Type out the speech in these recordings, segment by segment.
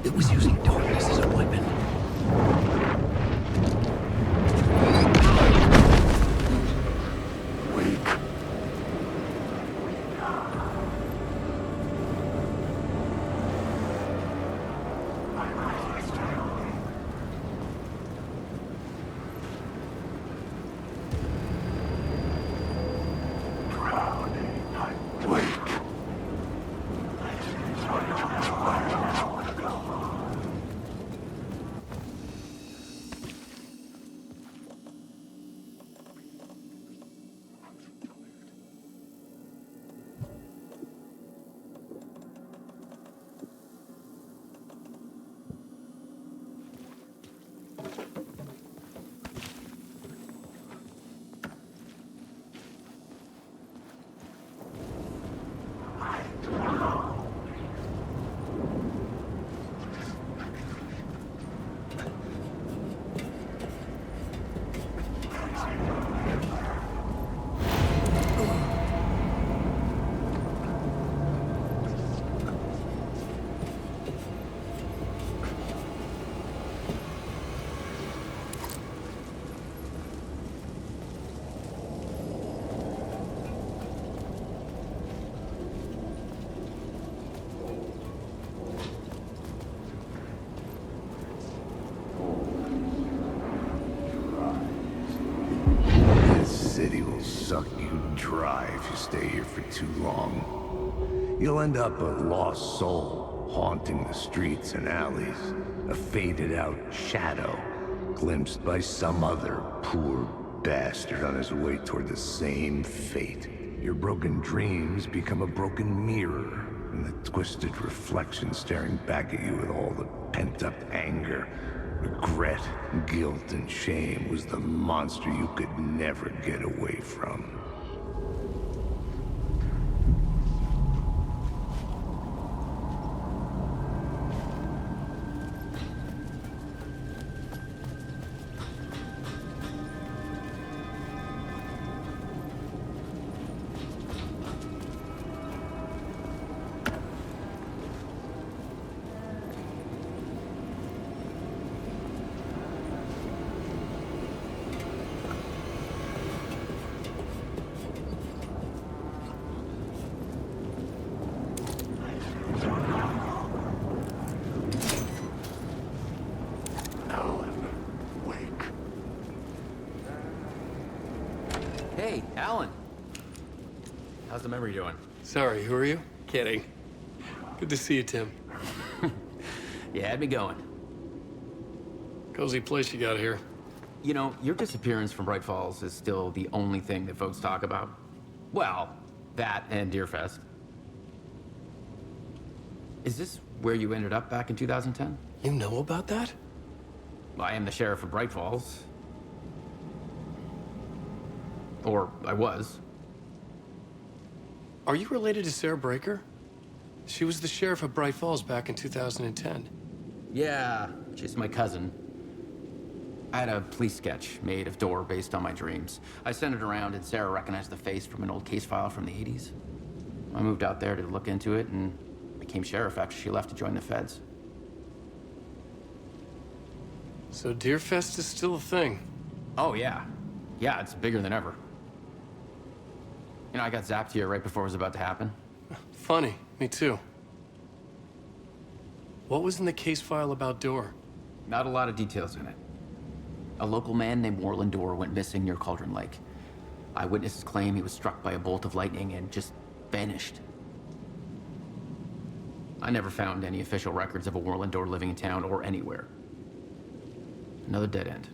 It was using darkness as a weapon. Suck you dry if you stay here for too long. You'll end up a lost soul, haunting the streets and alleys. A faded-out shadow, glimpsed by some other poor bastard on his way toward the same fate. Your broken dreams become a broken mirror, and the twisted reflection staring back at you with all the pent-up anger, regret, guilt, and shame was the monster you could never get away from. Hey, Alan. How's the memory doing? Sorry, who are you? Kidding. Good to see you, Tim. You had me going. Cozy place you got here. You know, your disappearance from Bright Falls is still the only thing that folks talk about. Well, that and Deerfest. Is this where you ended up back in 2010? You know about that? I am the sheriff of Bright Falls. Or I was. Are you related to Sarah Breaker? She was the sheriff of Bright Falls back in 2010. Yeah, she's my cousin. I had a police sketch made of Door based on my dreams. I sent it around and Sarah recognized the face from an old case file from the 80s. I moved out there to look into it and became sheriff after she left to join the feds. So Deerfest is still a thing. Oh, yeah. Yeah, it's bigger than ever. You know, I got zapped here right before it was about to happen. Funny, me too. What was in the case file about Door? Not a lot of details in it. A local man named Warland Dorr went missing near Cauldron Lake. Eyewitnesses claim he was struck by a bolt of lightning and just vanished. I never found any official records of a Warland Dorr living in town or anywhere. Another dead end.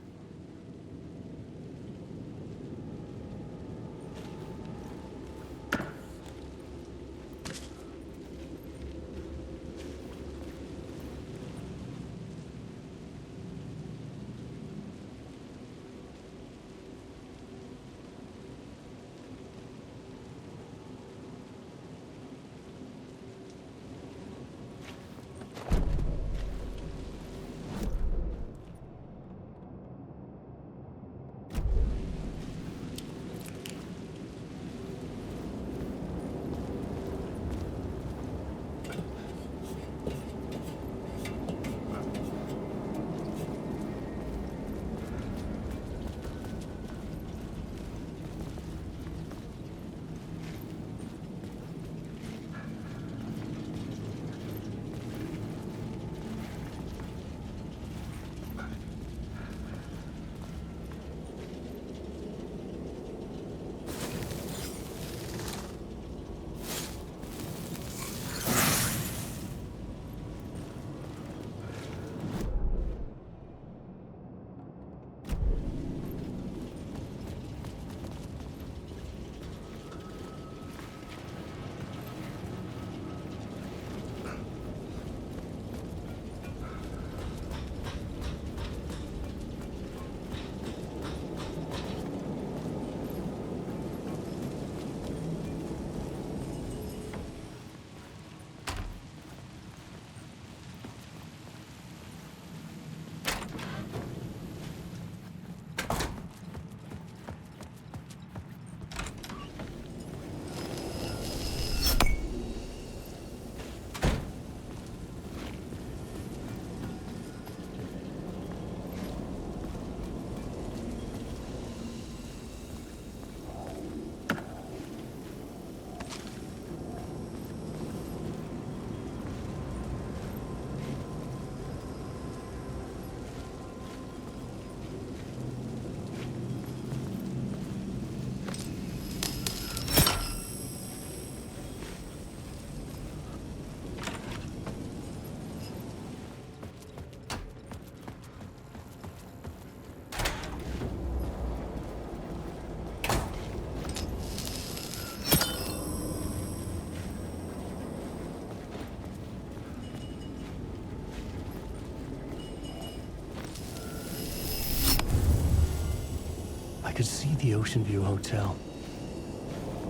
I could see the Ocean View Hotel.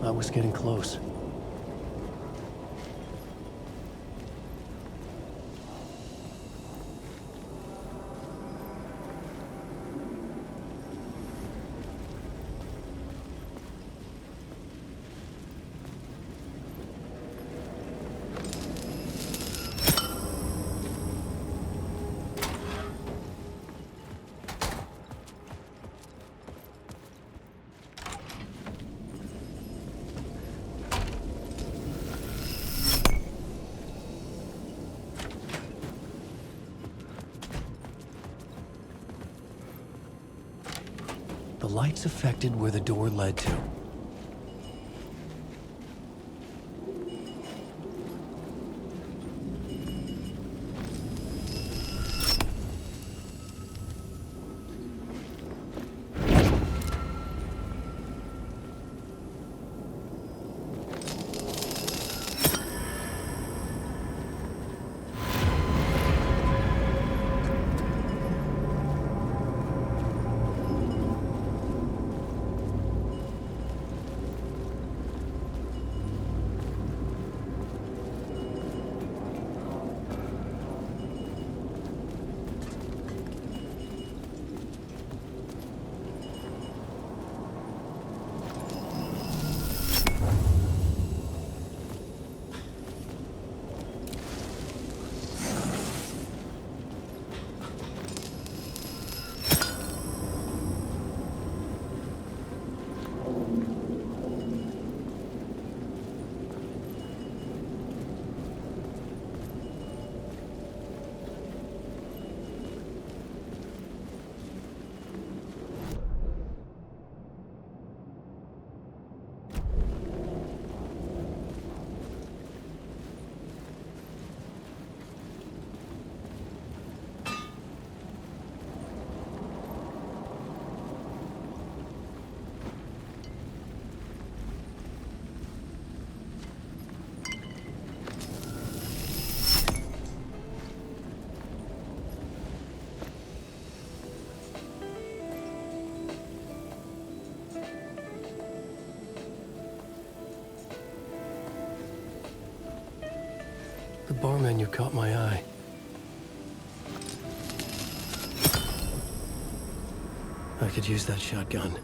I was getting close. The lights affected where the door led to. bar menu caught my eye. I could use that shotgun.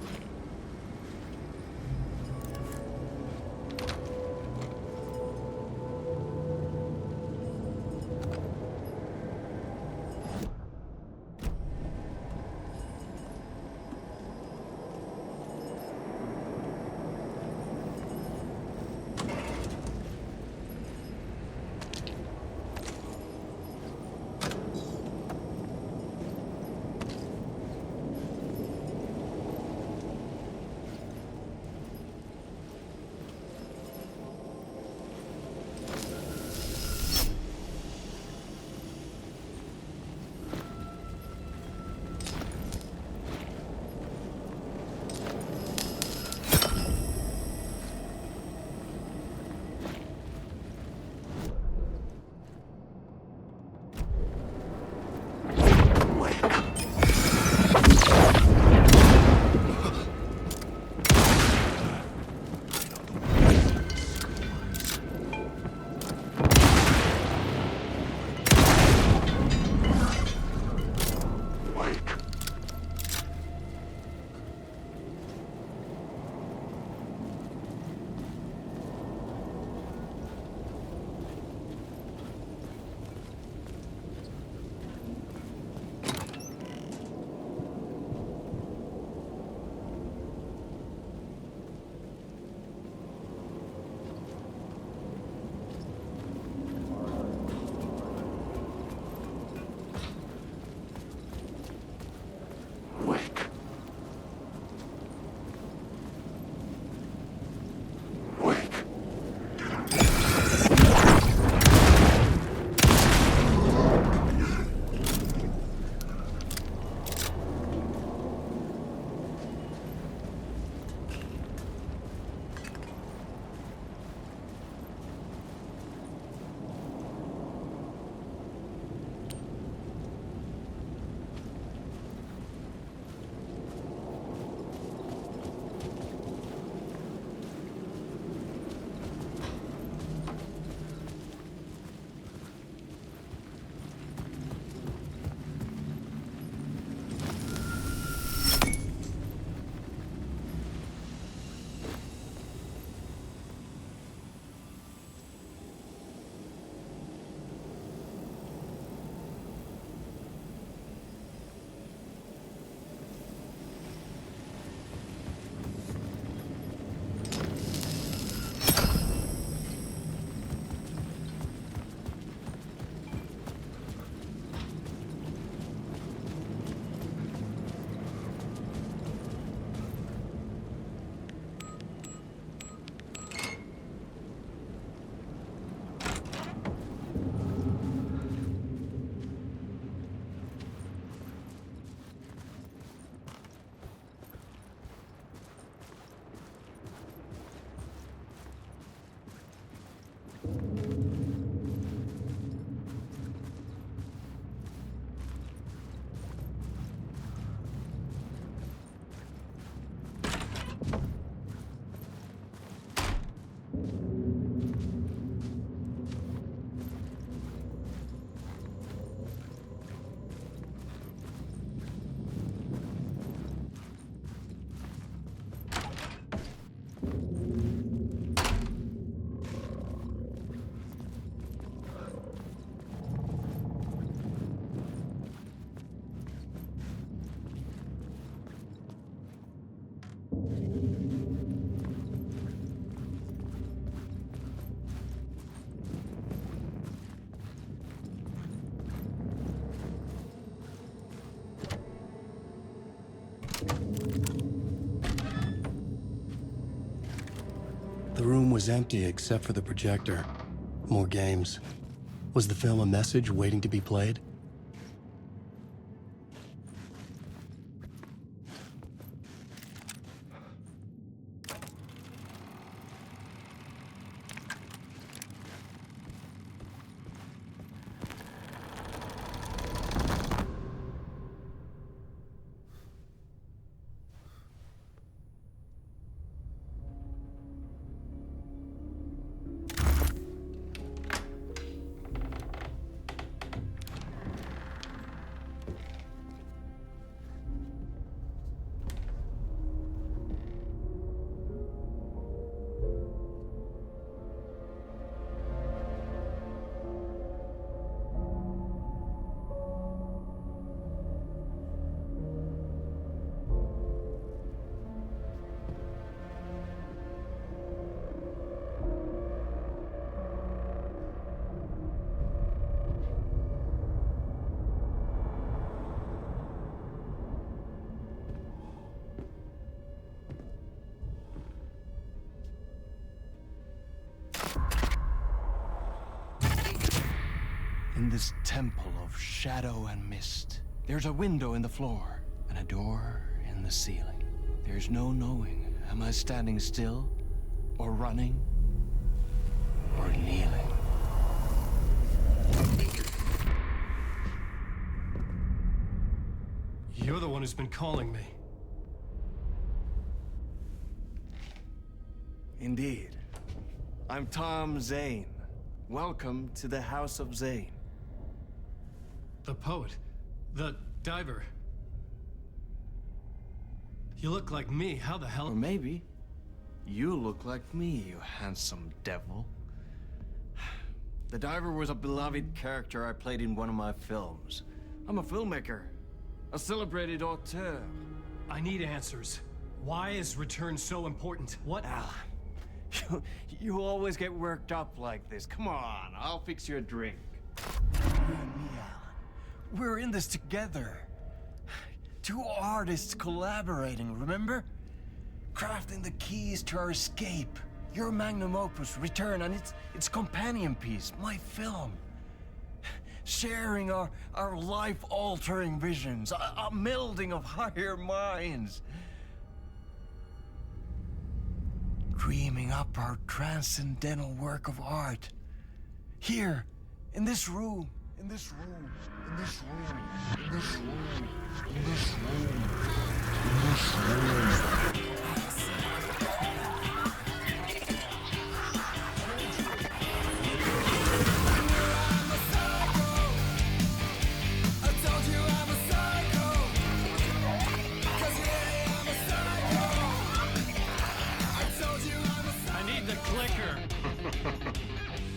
The room was empty except for the projector. More games. Was the film a message waiting to be played? this temple of shadow and mist. There's a window in the floor and a door in the ceiling. There's no knowing, am I standing still, or running, or kneeling? You're the one who's been calling me. Indeed. I'm Tom Zane. Welcome to the House of Zane. The poet. The diver. You look like me. How the hell? Or maybe you look like me, you handsome devil. The diver was a beloved character I played in one of my films. I'm a filmmaker, a celebrated auteur. I need answers. Why is Return so important? What? Alan, you always get worked up like this. Come on, I'll fix you a drink. You and me, Alan. We're in this together. Two artists collaborating, remember? Crafting the keys to our escape. Your magnum opus, Return, and its companion piece, my film. Sharing our life-altering visions, a melding of higher minds. Dreaming up our transcendental work of art. Here, in this room, in this room, in this room, in this room, in this room, in this room.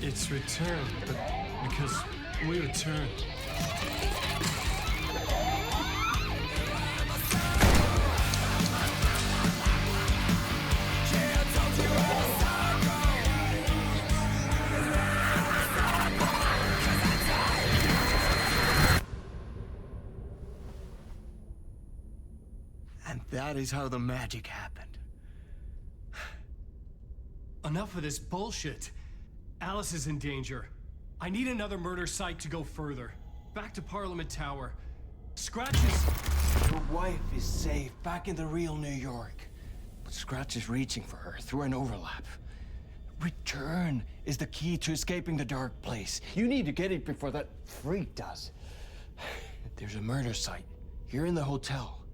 It's Return, but because we return. And that is how the magic happened. Enough of this bullshit. Alice is in danger. I need another murder site to go further. Back to Parliament Tower. Scratch is... Your wife is safe, back in the real New York. But Scratch is reaching for her through an overlap. Return is the key to escaping the dark place. You need to get it before that freak does. There's a murder site here in the hotel.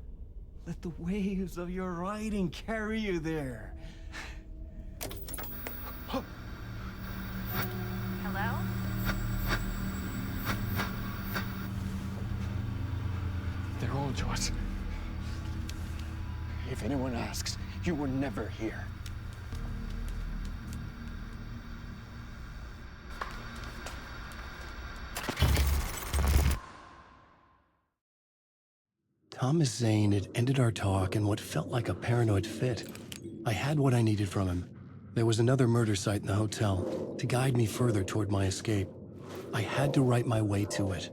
Let the waves of your writing carry you there. Hello? They're all yours. If anyone asks, you were never here. Thomas Zane had ended our talk in what felt like a paranoid fit. I had what I needed from him. There was another murder site in the hotel to guide me further toward my escape. I had to write my way to it.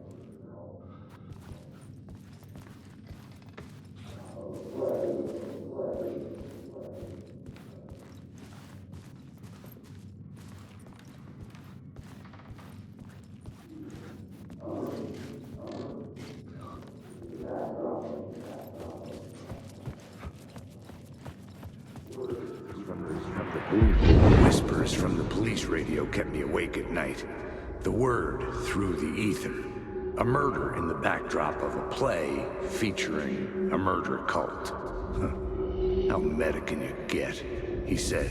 Whispers from the police radio kept me awake at night. The word through the ether. A murder in the backdrop of a play featuring a murder cult. How meta can you get? He said,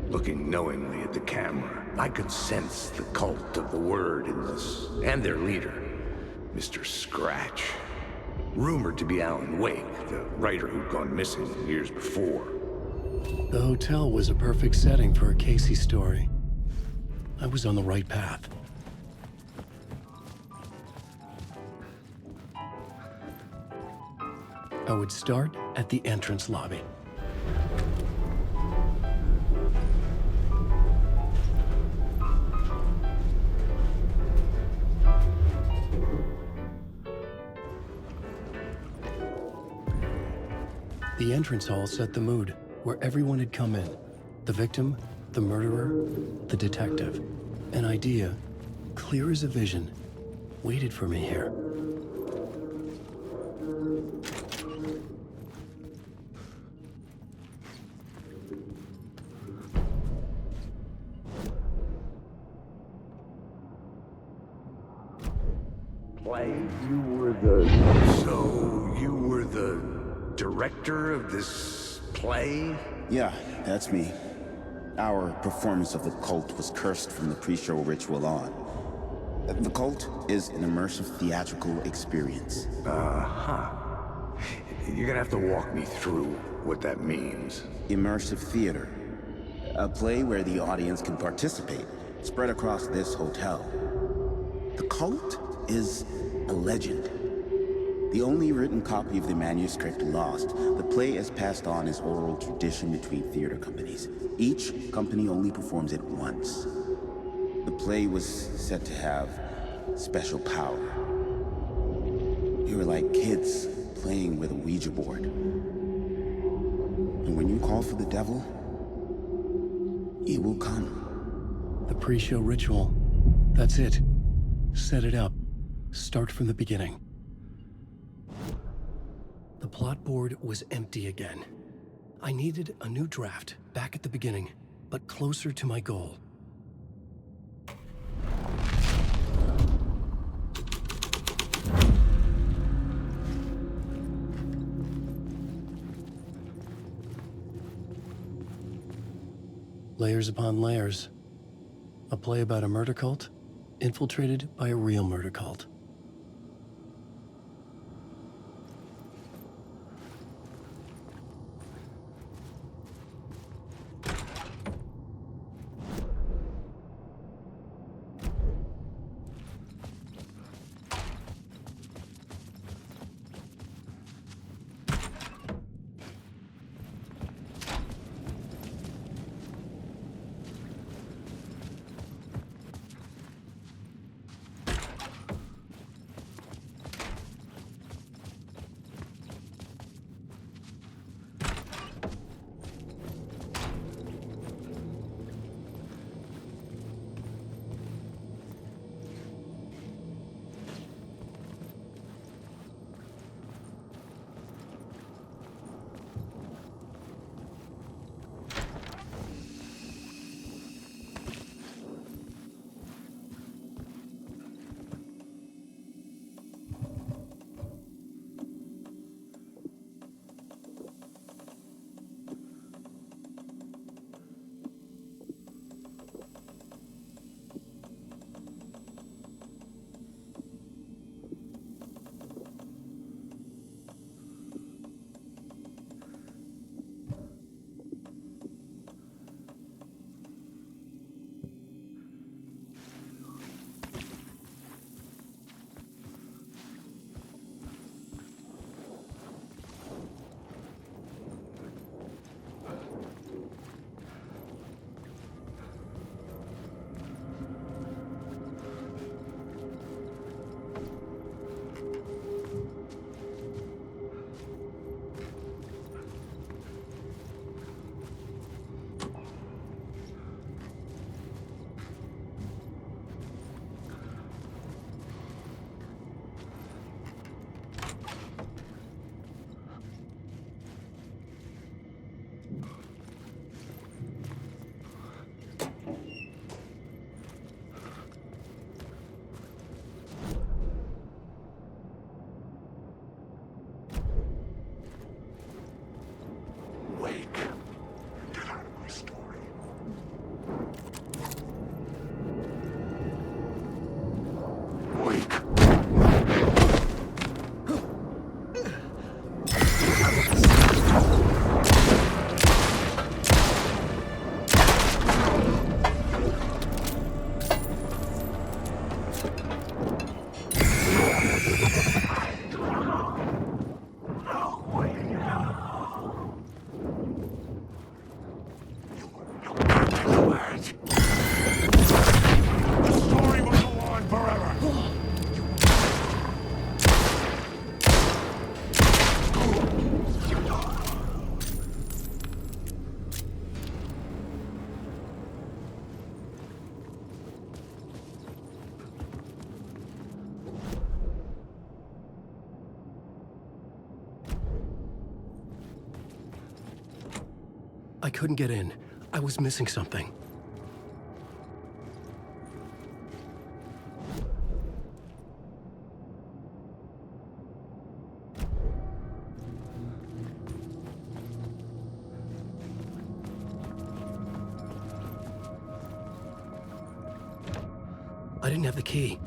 looking knowingly at the camera. I could sense the cult of the word in this, and their leader, Mr. Scratch. Rumored to be Alan Wake, the writer who'd gone missing years before. The hotel was a perfect setting for a Casey story. I was on the right path. I would start at the entrance lobby. The entrance hall set the mood, where everyone had come in. The victim, the murderer, the detective. An idea, clear as a vision. waited for me here. Play? So, you were the director of this play? Yeah, that's me. Our performance of the cult was cursed from the pre-show ritual on. The cult is an immersive theatrical experience. You're gonna have to walk me through what that means. Immersive theater. A play where the audience can participate, spread across this hotel. The cult is a legend. The only written copy of the manuscript lost, the play is passed on as oral tradition between theater companies. Each company only performs it once. The play was said to have special power. We were like kids playing with a Ouija board. And when you call for the devil, he will come. The pre-show ritual. That's it. Set it up. Start from the beginning. The plot board was empty again. I needed a new draft, back at the beginning, but closer to my goal. Layers upon layers. A play about a murder cult, infiltrated by a real murder cult. I couldn't get in. I was missing something. I didn't have the key.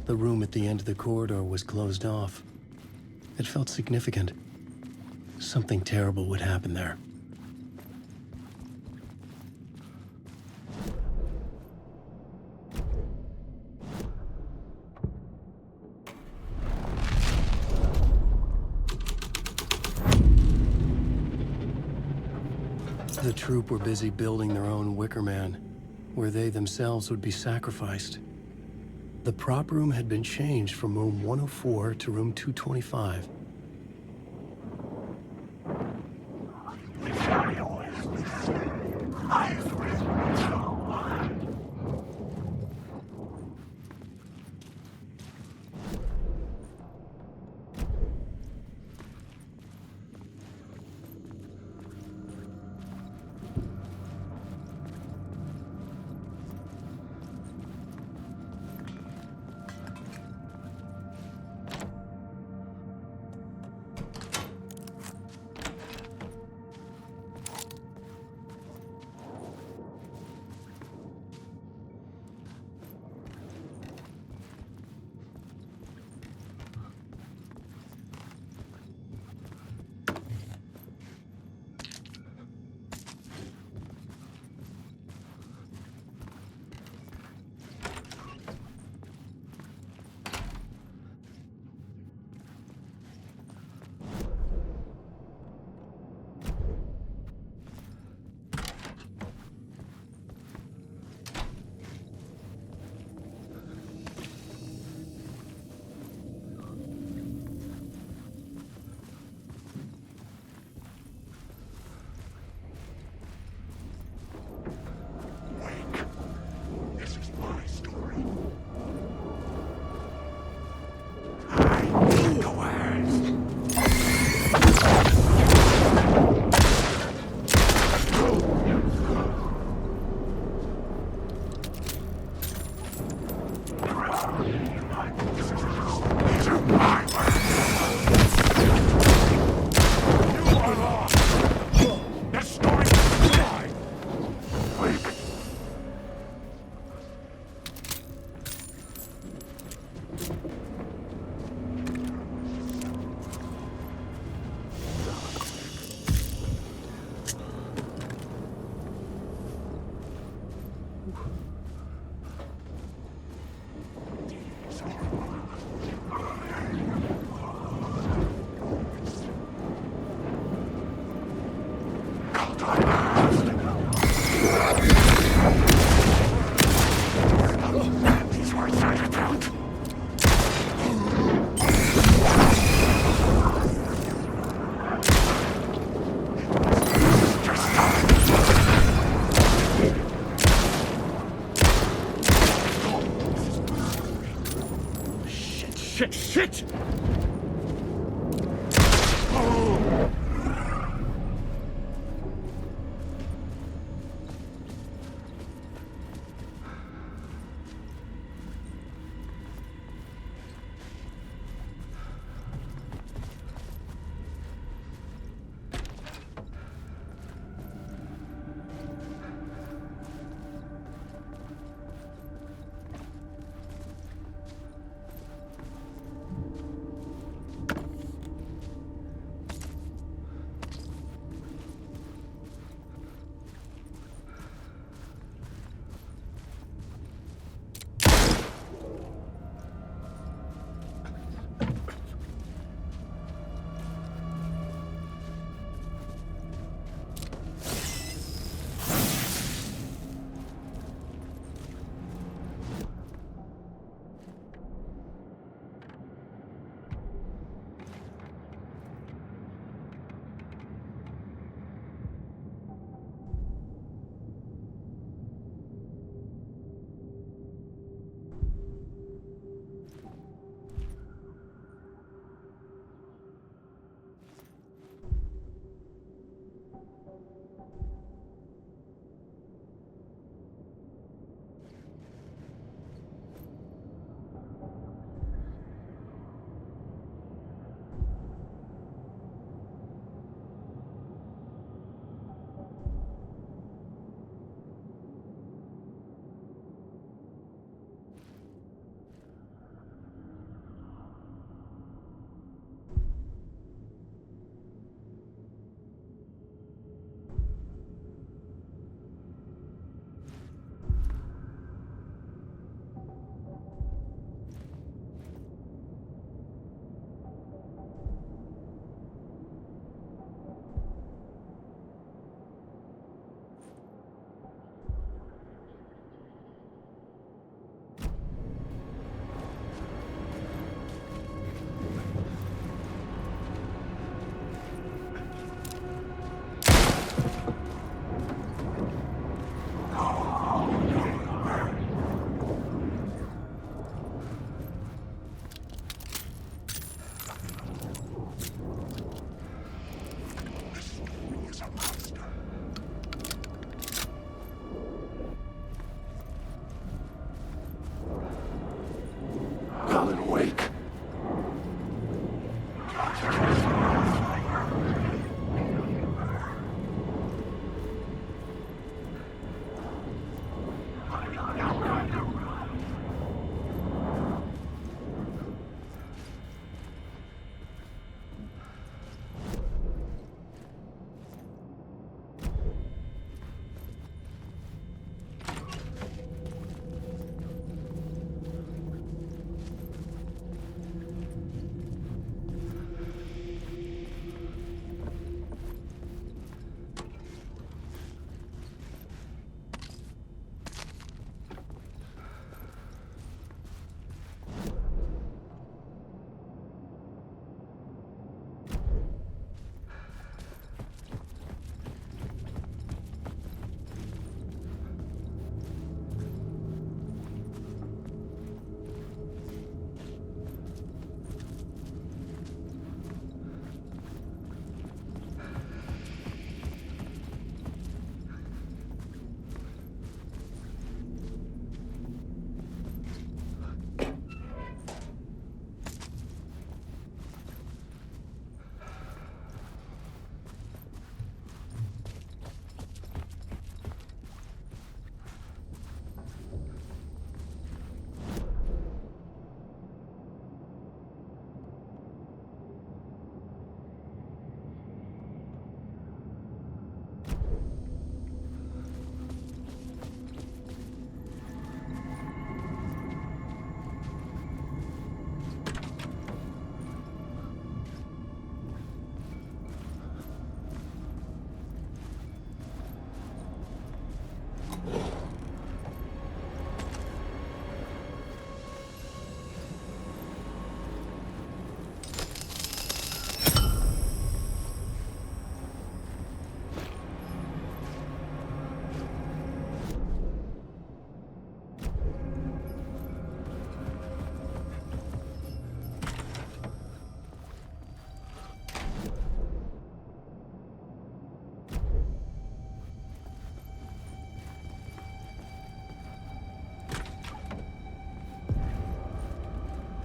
The room at the end of the corridor was closed off. It felt significant. Something terrible would happen there. The troop were busy building their own Wicker Man, where they themselves would be sacrificed. The prop room had been changed from room 104 to room 225. Shit!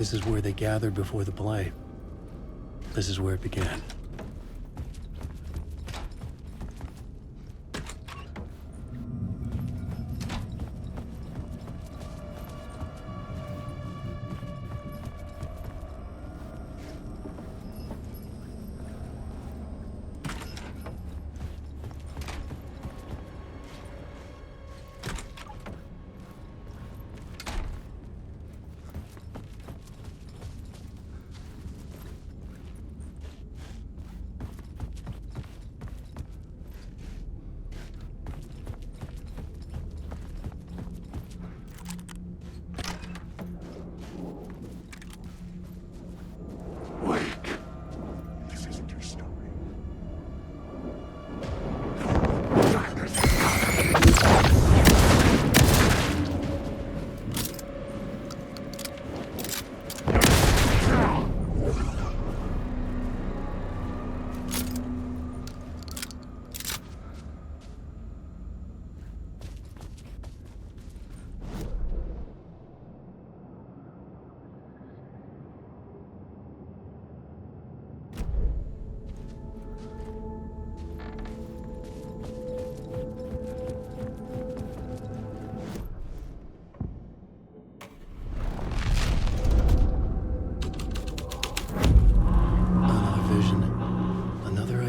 This is where they gathered before the play. This is where it began.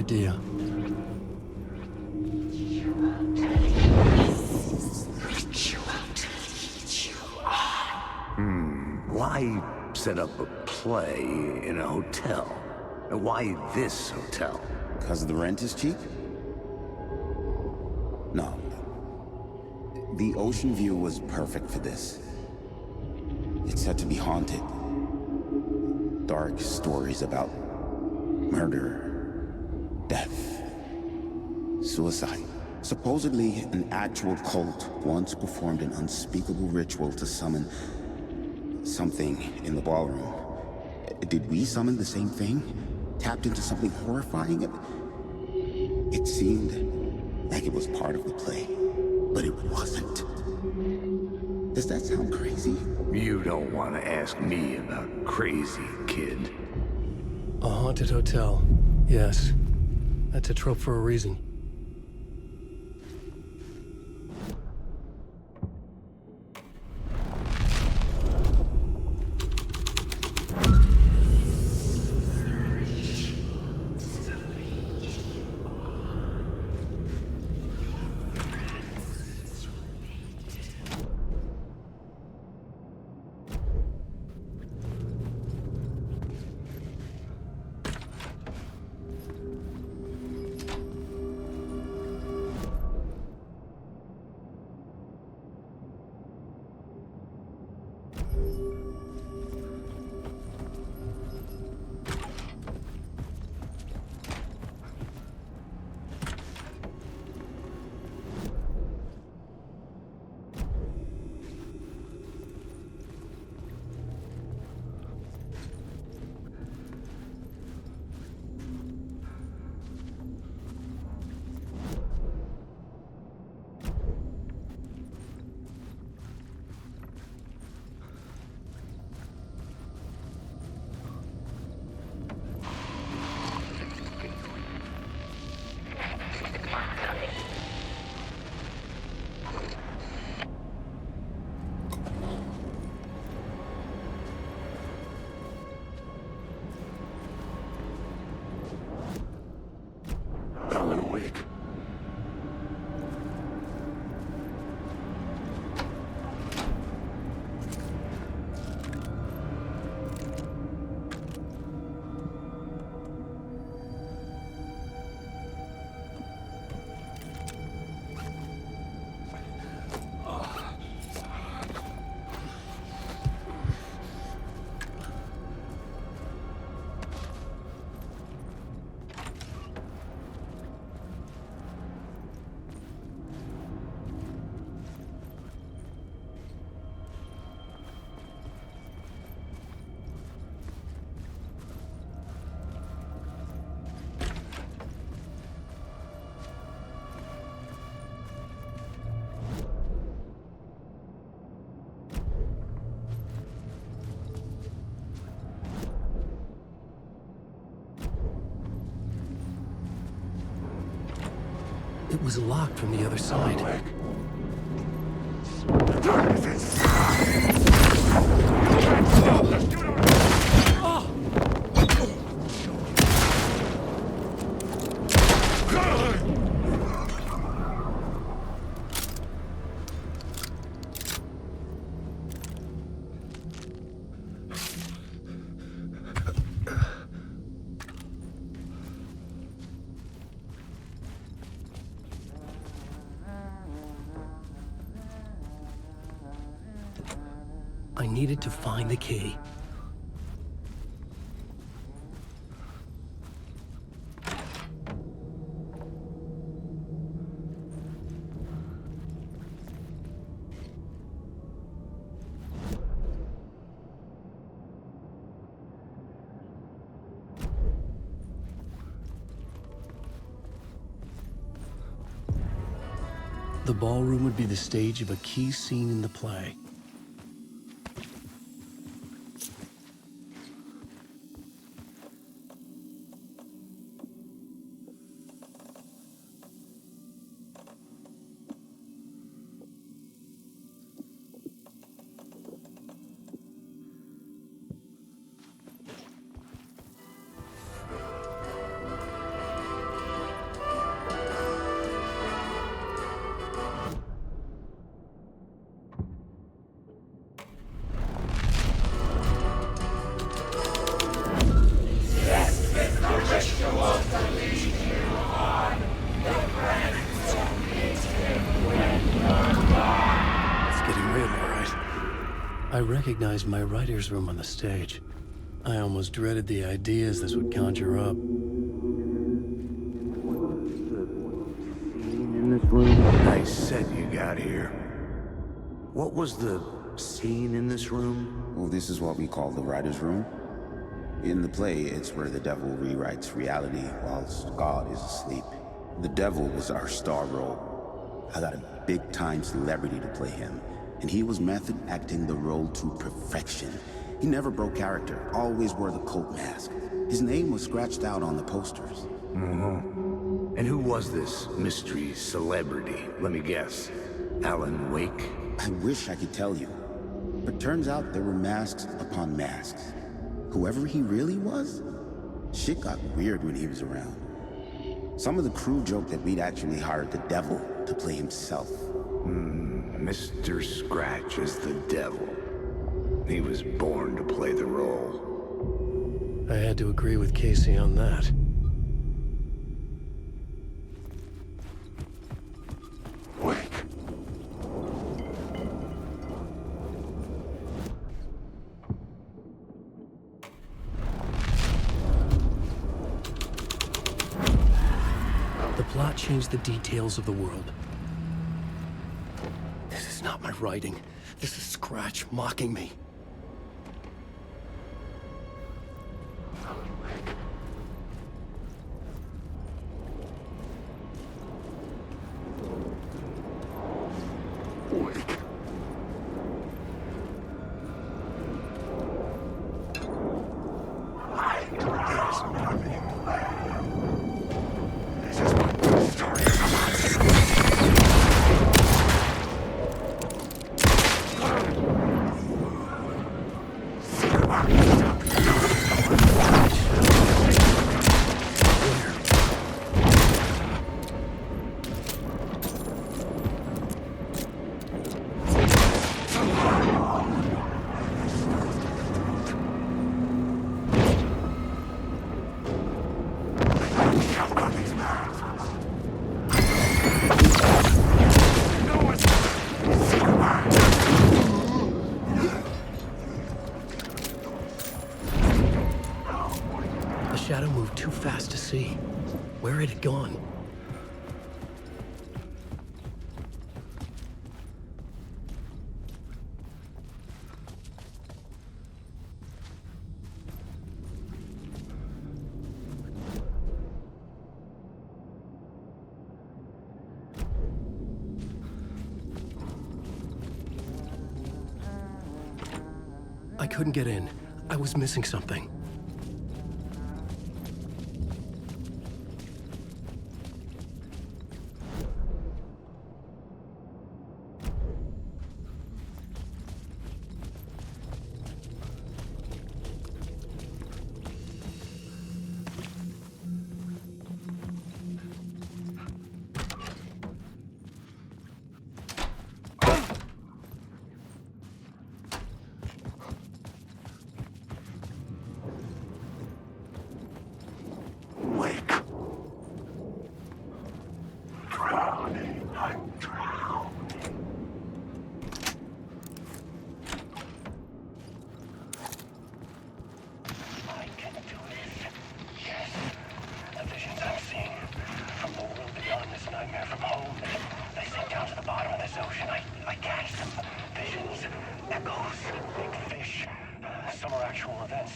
Idea. Why set up a play in a hotel? And why this hotel? Because the rent is cheap? No. The ocean view was perfect for this. It's said to be haunted. Dark stories about murder, death, suicide. Supposedly, an actual cult once performed an unspeakable ritual to summon something in the ballroom. Did we summon the same thing? Tapped into something horrifying? It seemed like it was part of the play, but it wasn't. Does that sound crazy? You don't want to ask me about crazy, kid. A haunted hotel. Yes. That's a trope for a reason. Alan awake. It was locked from the other side. I needed to find the key. The ballroom would be the stage of a key scene in the play. I recognized my writer's room on the stage. I almost dreaded the ideas this would conjure up. I said you got here. What was the scene in this room? Well, this is what we call the writer's room. In the play, it's where the devil rewrites reality whilst God is asleep. The devil was our star role. I got a big-time celebrity to play him, and he was method acting the role to perfection. He never broke character, always wore the cult mask. His name was scratched out on the posters. And who was this mystery celebrity? Let me guess. Alan Wake? I wish I could tell you, but turns out there were masks upon masks. Whoever he really was, shit got weird when he was around. Some of the crew joked that we'd actually hired the devil to play himself. Mr. Scratch is the devil. He was born to play the role. I had to agree with Casey on that. The plot changed the details of the world. This is not my writing. This is Scratch mocking me. The shadow moved too fast to see. Where had it gone? I couldn't get in. I was missing something.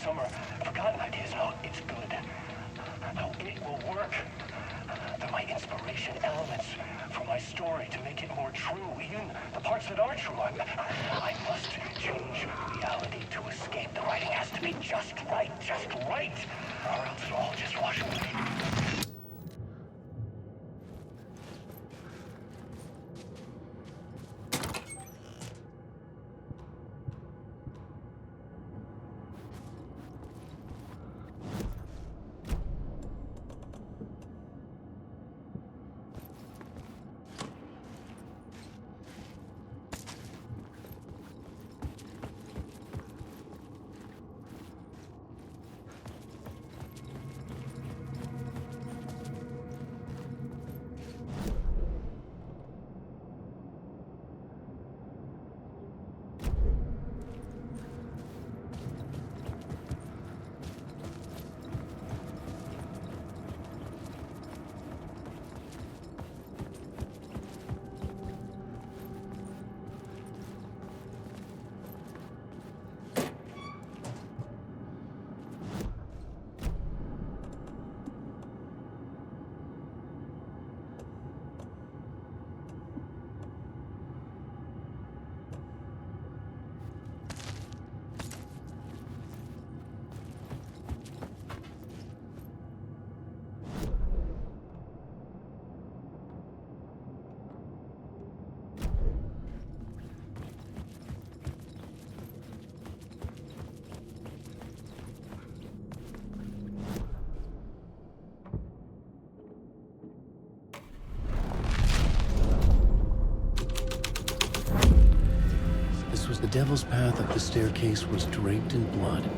Some are forgotten ideas. No, it's good. No, it will work. They're my inspiration elements for my story to make it more true. Even the parts that are true. I must change reality to escape. The writing has to be just right, or else it'll all just wash away. devil's path up the staircase was draped in blood.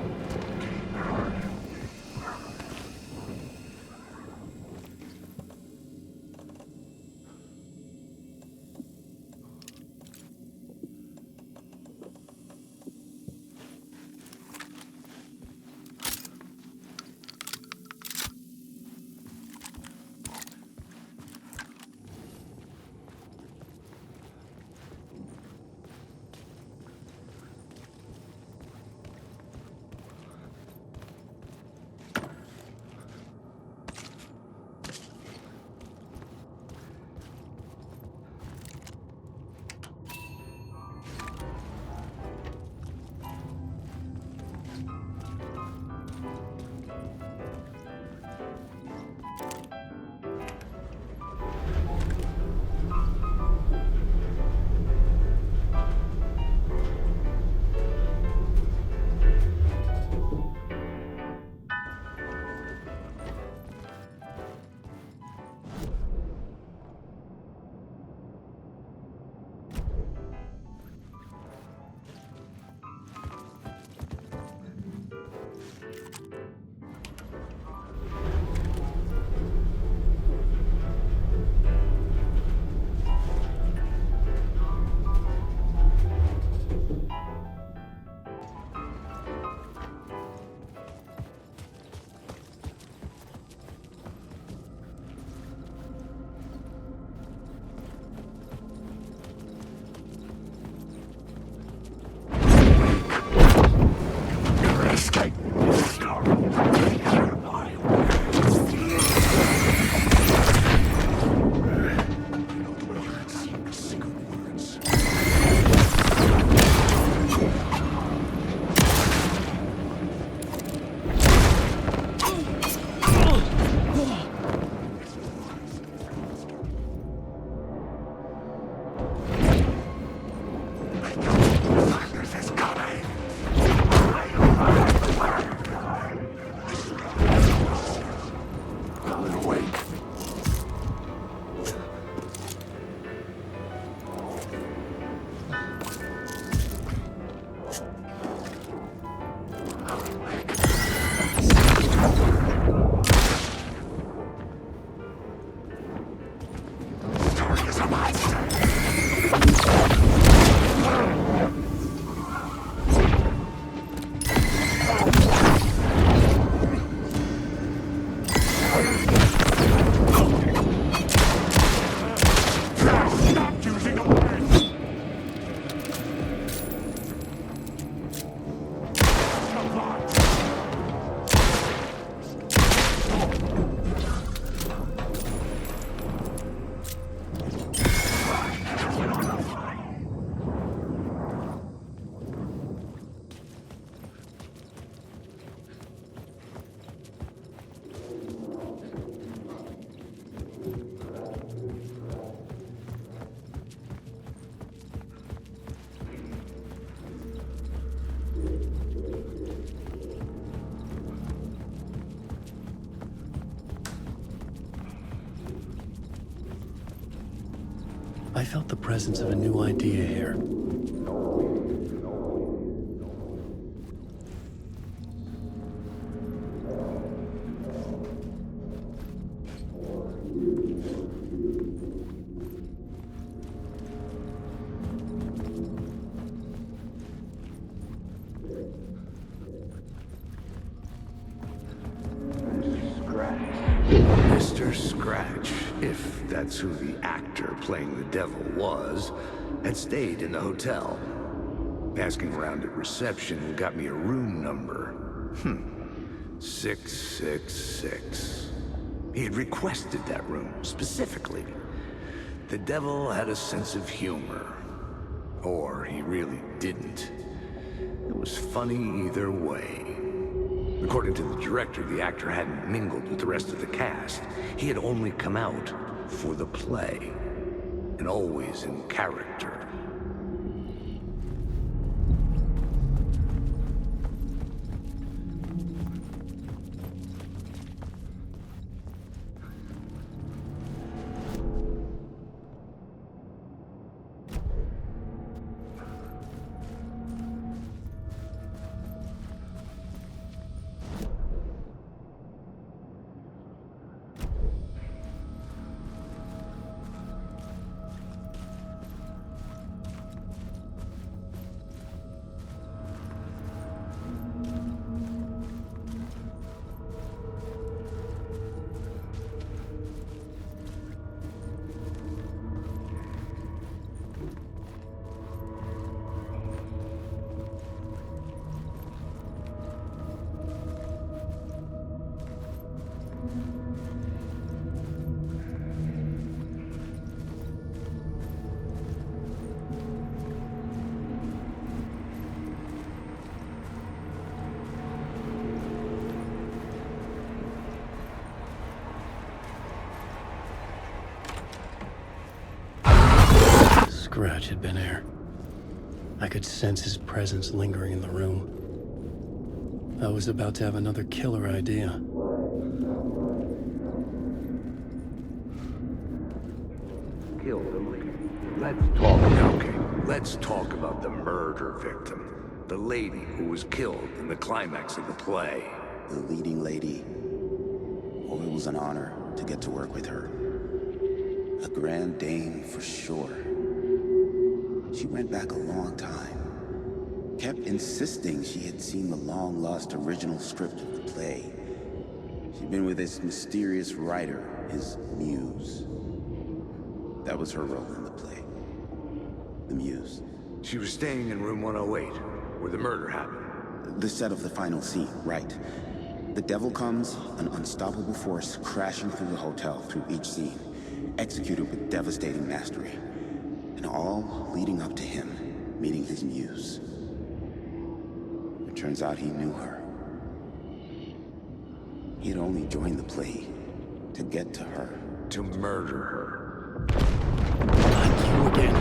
I felt the presence of a new idea here. Mr. Scratch, if that's who the actor playing the devil was, had stayed in the hotel. Asking around at reception got me a room number. 666. He had requested that room, specifically. The devil had a sense of humor. Or he really didn't. It was funny either way. According to the director, the actor hadn't mingled with the rest of the cast. He had only come out for the play, and always in character. scratch had been there. I could sense his presence lingering in the room. I was about to have another killer idea. Killed him. Let's talk about the murder victim. The lady who was killed in the climax of the play. The leading lady. Oh, it was an honor to get to work with her. A grand dame for sure. She went back a long time. Kept insisting she had seen the long-lost original script of the play. She'd been with this mysterious writer, his muse. That was her role in the play. The muse. She was staying in room 108, where the murder happened. The set of the final scene, right. The devil comes, an unstoppable force crashing through the hotel through each scene, executed with devastating mastery. And all leading up to him meeting his muse. It turns out he knew her. He had only joined the play to get to her. To murder her. Not you again.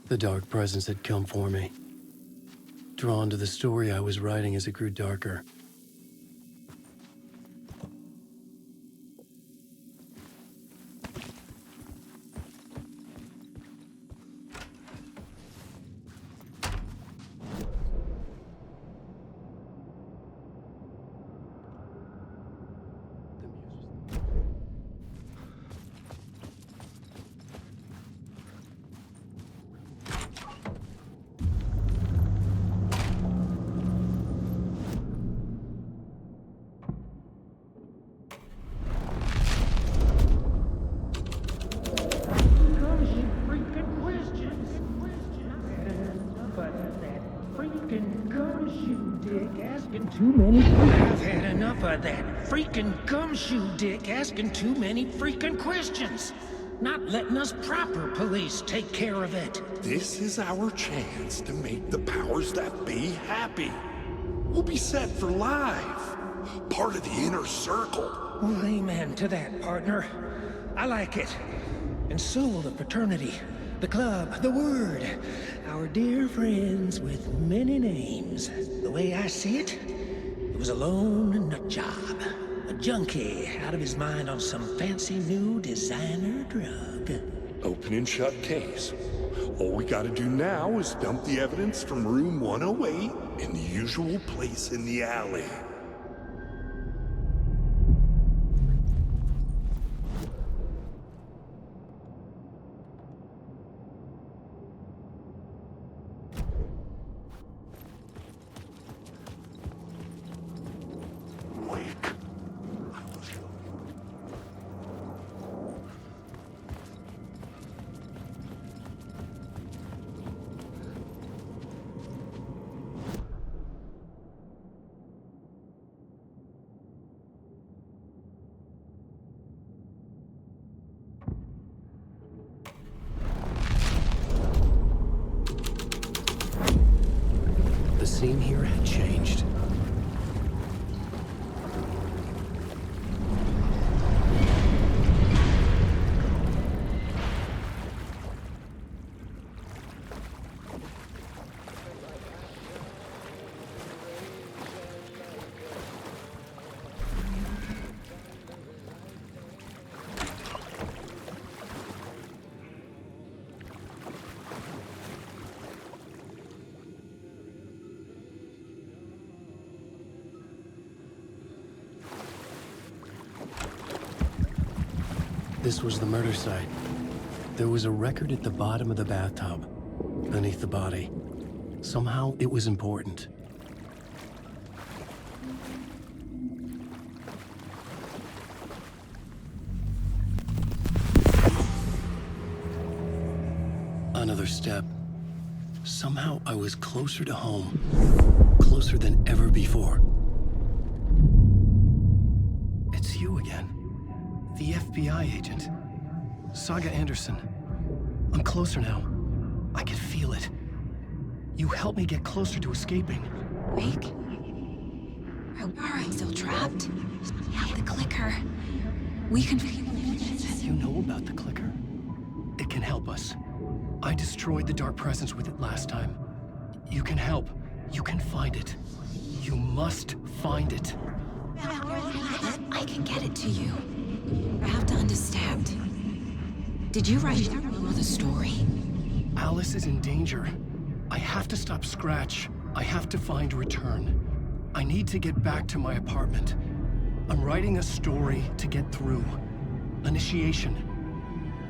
The dark presence had come for me. Drawn to the story I was writing as it grew darker. I've had enough of that freaking gumshoe dick asking too many freaking questions. Not letting us proper police take care of it. This is our chance to make the powers that be happy. We'll be set for life. Part of the inner circle. Well, amen to that, partner. I like it. And so will the fraternity, the club, the word. Our dear friends with many names. The way I see it, it was a lone nut job. A junkie out of his mind on some fancy new designer drug. Open and shut case. All we gotta do now is dump the evidence from room 108 in the usual place in the alley. scene here had changed. This was the murder site. There was a record at the bottom of the bathtub, beneath the body. Somehow, it was important. Another step. Somehow, I was closer to home. Closer than ever before. It's you again. The FBI agent. Saga Anderson. I'm closer now. I can feel it. You helped me get closer to escaping. Wake? Are I still trapped? Yeah, the clicker. We can... You know about the clicker? It can help us. I destroyed the dark presence with it last time. You can help. You can find it. You must find it. I can get it to you. I have to understand. Did you write the story? Alice is in danger. I have to stop Scratch. I have to find Return. I need to get back to my apartment. I'm writing a story to get through. Initiation.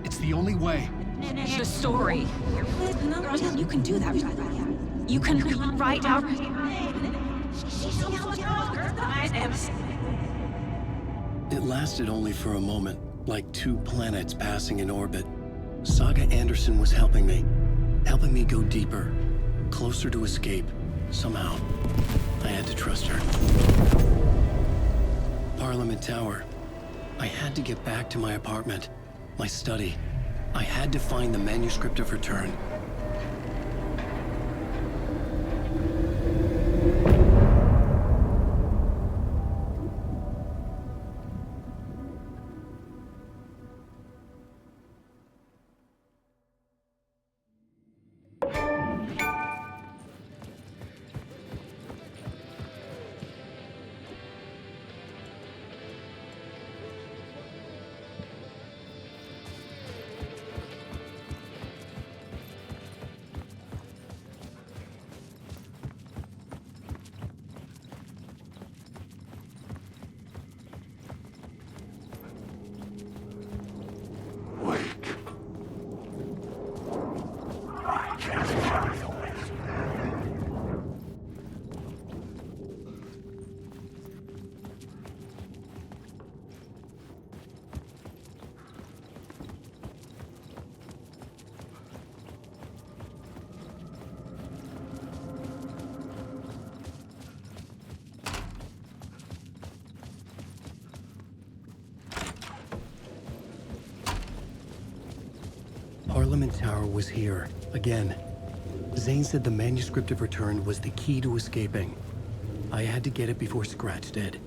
It's the only way. The story. You can do that. You can write out... It lasted only for a moment, like two planets passing in orbit. Saga Anderson was helping me go deeper, closer to escape, somehow. I had to trust her. Parliament Tower. I had to get back to my apartment, my study. I had to find the manuscript of Return. Parliament Tower was here, again. Zane said the manuscript of Return was the key to escaping. I had to get it before Scratch did.